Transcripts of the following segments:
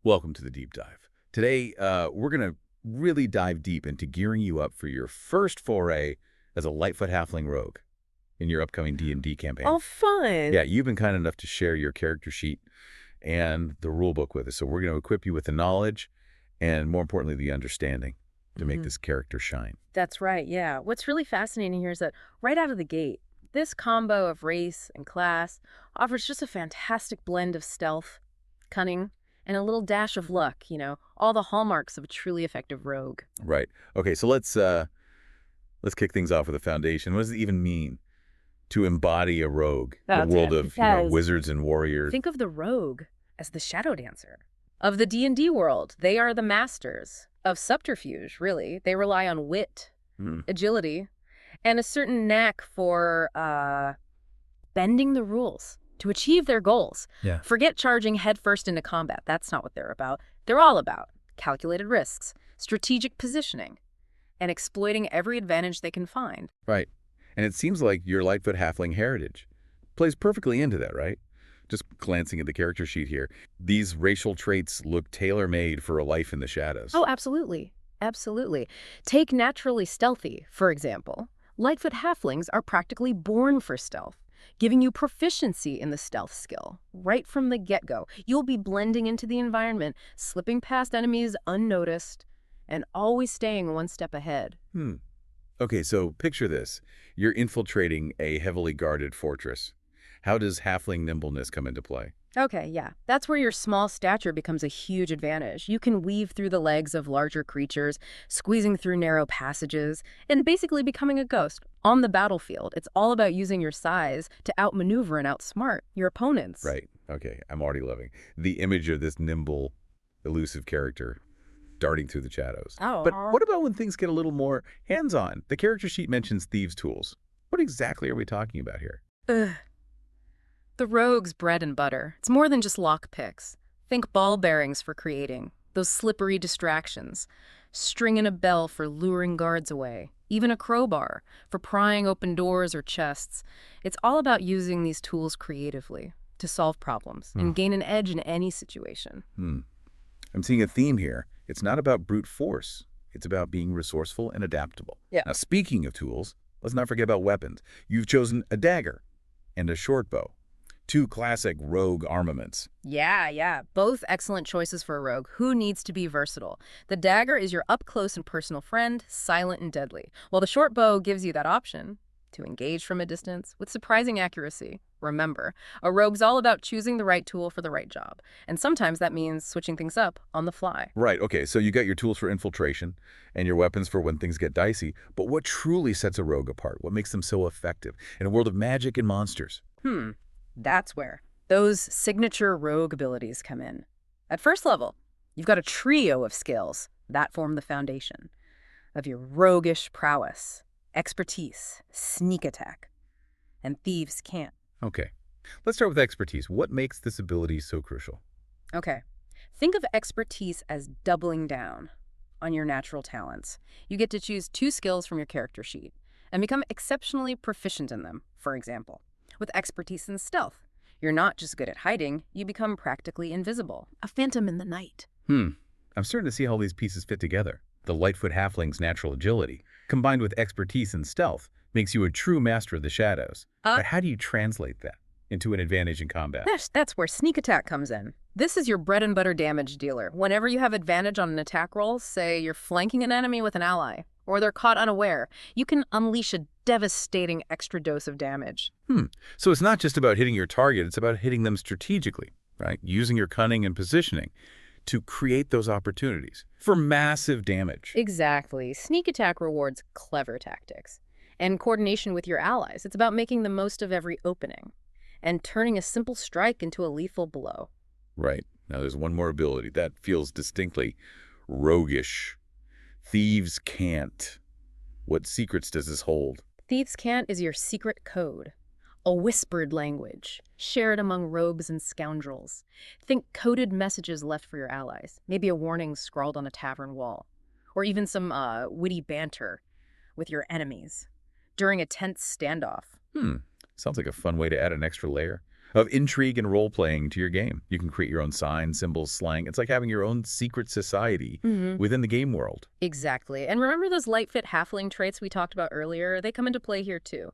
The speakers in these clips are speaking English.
Welcome to the deep dive. Today, we're going to really dive deep into gearing you up for your first foray as a Lightfoot Halfling Rogue in your upcoming D&D campaign. Oh, fun. Yeah, you've been kind enough to share your character sheet and the rulebook with us, so we're going to equip you with the knowledge and, more importantly, the understanding to make this character shine. That's right, yeah. What's really fascinating here is that right out of the gate, this combo of race and class offers just a fantastic blend of stealth, cunning, and a little dash of luck, all the hallmarks of a truly effective rogue. Right. Okay, so let's kick things off with a foundation. What does it even mean to embody a rogue in the world of wizards and warriors? Think of the rogue as the shadow dancer of the D&D world. They are the masters of subterfuge, really. They rely on wit, agility, and a certain knack for bending the rules to achieve their goals. Yeah. Forget charging headfirst into combat. That's not what they're about. They're all about calculated risks, strategic positioning, and exploiting every advantage they can find. Right. And it seems like your Lightfoot Halfling heritage plays perfectly into that, right? Just glancing at the character sheet here, these racial traits look tailor-made for a life in the shadows. Oh, absolutely. Absolutely. Take naturally stealthy, for example. Lightfoot Halflings are practically born for stealth, giving you proficiency in the stealth skill. Right from the get-go, you'll be blending into the environment, slipping past enemies unnoticed, and always staying one step ahead. Okay, so picture this. You're infiltrating a heavily guarded fortress. How does halfling nimbleness come into play? Okay, yeah. That's where your small stature becomes a huge advantage. You can weave through the legs of larger creatures, squeezing through narrow passages, and basically becoming a ghost. On the battlefield, it's all about using your size to outmaneuver and outsmart your opponents. Right. Okay, I'm already loving the image of this nimble, elusive character darting through the shadows. Oh. But what about when things get a little more hands-on? The character sheet mentions Thieves Tools. What exactly are we talking about here? The rogue's bread and butter. It's more than just lockpicks. Think ball bearings for creating, those slippery distractions, stringing a bell for luring guards away, even a crowbar for prying open doors or chests. It's all about using these tools creatively to solve problems and gain an edge in any situation. I'm seeing a theme here. It's not about brute force. It's about being resourceful and adaptable. Yeah. Now, speaking of tools, let's not forget about weapons. You've chosen a dagger and a short bow. Two classic rogue armaments. Yeah. Both excellent choices for a rogue who needs to be versatile. The dagger is your up-close and personal friend, silent and deadly, while the short bow gives you that option to engage from a distance with surprising accuracy. Remember, a rogue's all about choosing the right tool for the right job, and sometimes that means switching things up on the fly. Right, okay, so you got your tools for infiltration and your weapons for when things get dicey, but what truly sets a rogue apart? What makes them so effective in a world of magic and monsters? That's where those signature rogue abilities come in. At first level, you've got a trio of skills that form the foundation of your roguish prowess: expertise, sneak attack, and thieves' cant. Okay, let's start with expertise. What makes this ability so crucial? Okay, think of expertise as doubling down on your natural talents. You get to choose 2 skills from your character sheet and become exceptionally proficient in them. For example, with expertise in stealth, you're not just good at hiding, you become practically invisible, a phantom in the night. I'm starting to see how these pieces fit together. The Lightfoot Halfling's natural agility, combined with expertise in stealth, makes you a true master of the shadows. But how do you translate that into an advantage in combat? That's where sneak attack comes in. This is your bread and butter damage dealer. Whenever you have advantage on an attack roll, say you're flanking an enemy with an ally, or they're caught unaware, you can unleash a devastating extra dose of damage. So it's not just about hitting your target, it's about hitting them strategically, right? Using your cunning and positioning to create those opportunities for massive damage. Exactly. Sneak attack rewards clever tactics and coordination with your allies. It's about making the most of every opening and turning a simple strike into a lethal blow. Right. Now there's one more ability that feels distinctly roguish. Thieves' Cant. What secrets does this hold? Thieves' Cant is your secret code, a whispered language shared among rogues and scoundrels. Think coded messages left for your allies, maybe a warning scrawled on a tavern wall, or even some witty banter with your enemies during a tense standoff. Sounds like a fun way to add an extra layer. of intrigue and role-playing to your game. You can create your own signs, symbols, slang. It's like having your own secret society within the game world. Exactly. And remember those Lightfoot Halfling traits we talked about earlier? They come into play here too.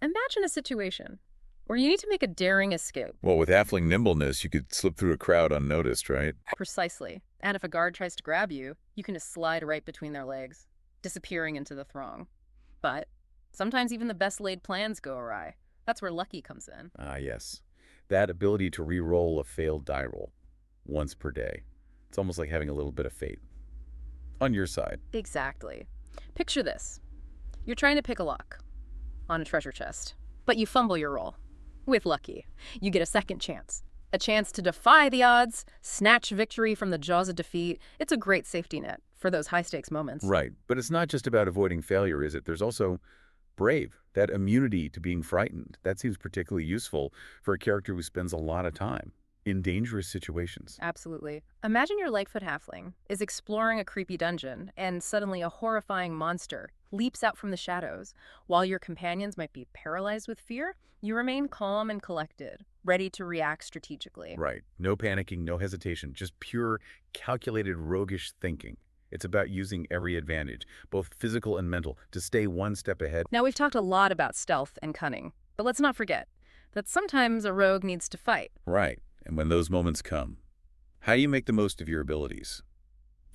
Imagine a situation where you need to make a daring escape. Well, with halfling nimbleness, you could slip through a crowd unnoticed, right? Precisely. And if a guard tries to grab you, you can just slide right between their legs, disappearing into the throng. But sometimes even the best laid plans go awry. That's where lucky comes in. Ah, yes. That ability to re-roll a failed die roll once per day. It's almost like having a little bit of fate on your side. Exactly. Picture this. You're trying to pick a lock on a treasure chest, but you fumble your roll. With lucky, you get a second chance. A chance to defy the odds, snatch victory from the jaws of defeat. It's a great safety net for those high-stakes moments. Right. But it's not just about avoiding failure, is it? There's also brave, that immunity to being frightened. That seems particularly useful for a character who spends a lot of time in dangerous situations. Absolutely. Imagine your Lightfoot Halfling is exploring a creepy dungeon, and suddenly a horrifying monster leaps out from the shadows. While your companions might be paralyzed with fear, you remain calm and collected, ready to react strategically. Right. No panicking, no hesitation, just pure, calculated, roguish thinking. It's about using every advantage, both physical and mental, to stay one step ahead. Now, we've talked a lot about stealth and cunning, but let's not forget that sometimes a rogue needs to fight. Right. And when those moments come, how do you make the most of your abilities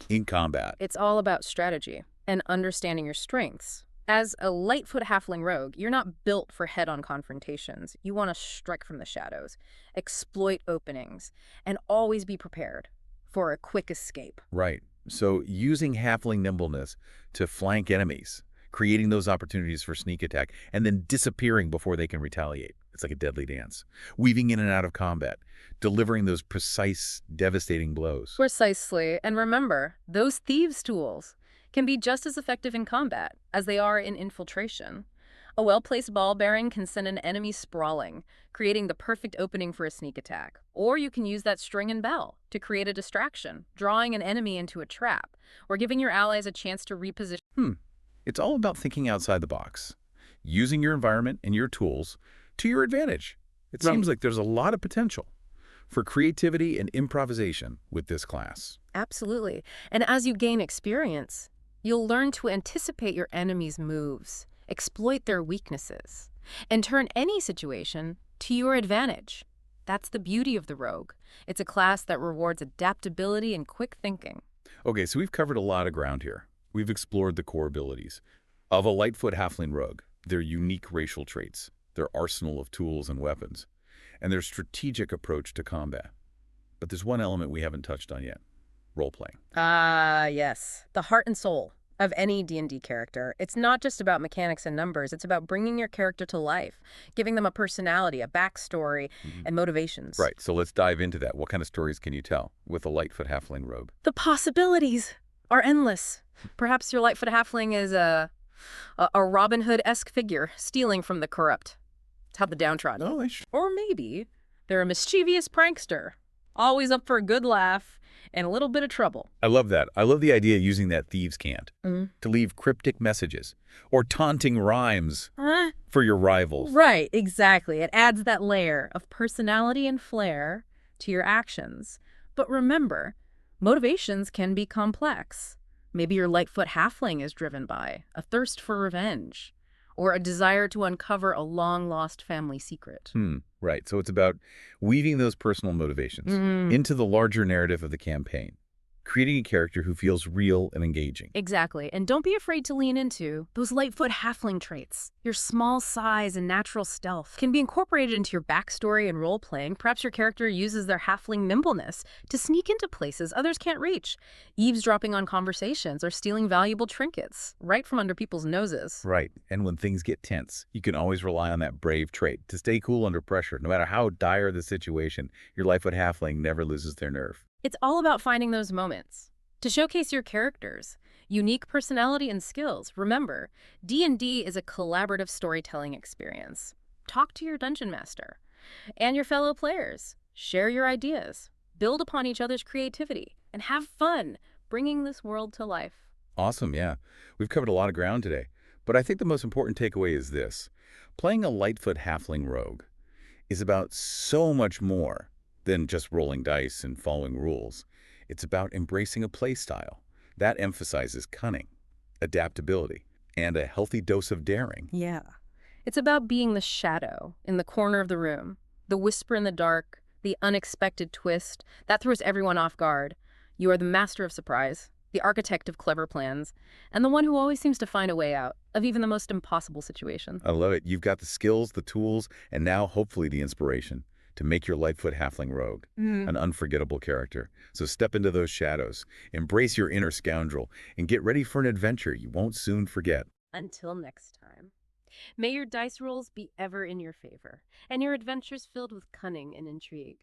in combat? It's all about strategy and understanding your strengths. As a Lightfoot Halfling Rogue, you're not built for head-on confrontations. You want to strike from the shadows, exploit openings, and always be prepared for a quick escape. Right. So using halfling nimbleness to flank enemies, creating those opportunities for sneak attack, and then disappearing before they can retaliate. It's like a deadly dance. Weaving in and out of combat, delivering those precise, devastating blows. Precisely. And remember, those Thieves Tools can be just as effective in combat as they are in infiltration. A well-placed ball bearing can send an enemy sprawling, creating the perfect opening for a sneak attack. Or you can use that string and bell to create a distraction, drawing an enemy into a trap, or giving your allies a chance to reposition. It's all about thinking outside the box, using your environment and your tools to your advantage. It seems like there's a lot of potential for creativity and improvisation with this class. Absolutely. And as you gain experience, you'll learn to anticipate your enemy's moves, exploit their weaknesses, and turn any situation to your advantage. That's the beauty of the Rogue. It's a class that rewards adaptability and quick thinking. Okay, so we've covered a lot of ground here. We've explored the core abilities of a Lightfoot Halfling Rogue, their unique racial traits, their arsenal of tools and weapons, and their strategic approach to combat. But there's one element we haven't touched on yet: role-playing. Ah, yes. The heart and soul of any D&D character. It's not just about mechanics and numbers. It's about bringing your character to life, giving them a personality, a backstory, and motivations. Right, so let's dive into that. What kind of stories can you tell with a Lightfoot Halfling Rogue? The possibilities are endless. Perhaps your Lightfoot Halfling is a Robin Hood-esque figure stealing from the corrupt to help the downtrodden. Oh, Or maybe they're a mischievous prankster, always up for a good laugh and a little bit of trouble. I love that. I love the idea of using that thieves' cant to leave cryptic messages or taunting rhymes for your rivals. Right, exactly. It adds that layer of personality and flair to your actions. But remember, motivations can be complex. Maybe your Lightfoot Halfling is driven by a thirst for revenge or a desire to uncover a long-lost family secret. Right, so it's about weaving those personal motivations into the larger narrative of the campaign, creating a character who feels real and engaging. Exactly, and don't be afraid to lean into those Lightfoot Halfling traits. Your small size and natural stealth can be incorporated into your backstory and role-playing. Perhaps your character uses their halfling nimbleness to sneak into places others can't reach, eavesdropping on conversations or stealing valuable trinkets right from under people's noses. Right, and when things get tense, you can always rely on that brave trait to stay cool under pressure. No matter how dire the situation, your Lightfoot Halfling never loses their nerve. It's all about finding those moments to showcase your character's unique personality and skills. Remember, D&D is a collaborative storytelling experience. Talk to your dungeon master and your fellow players. Share your ideas, build upon each other's creativity, and have fun bringing this world to life. Awesome, yeah. We've covered a lot of ground today, but I think the most important takeaway is this. Playing a Lightfoot Halfling Rogue is about so much more than just rolling dice and following rules. It's about embracing a play style that emphasizes cunning, adaptability, and a healthy dose of daring. Yeah. It's about being the shadow in the corner of the room, the whisper in the dark, the unexpected twist that throws everyone off guard. You are the master of surprise, the architect of clever plans, and the one who always seems to find a way out of even the most impossible situation. I love it. You've got the skills, the tools, and now hopefully the inspiration to make your Lightfoot Halfling Rogue an unforgettable character. So step into those shadows, embrace your inner scoundrel, and get ready for an adventure you won't soon forget. Until next time, may your dice rolls be ever in your favor, and your adventures filled with cunning and intrigue.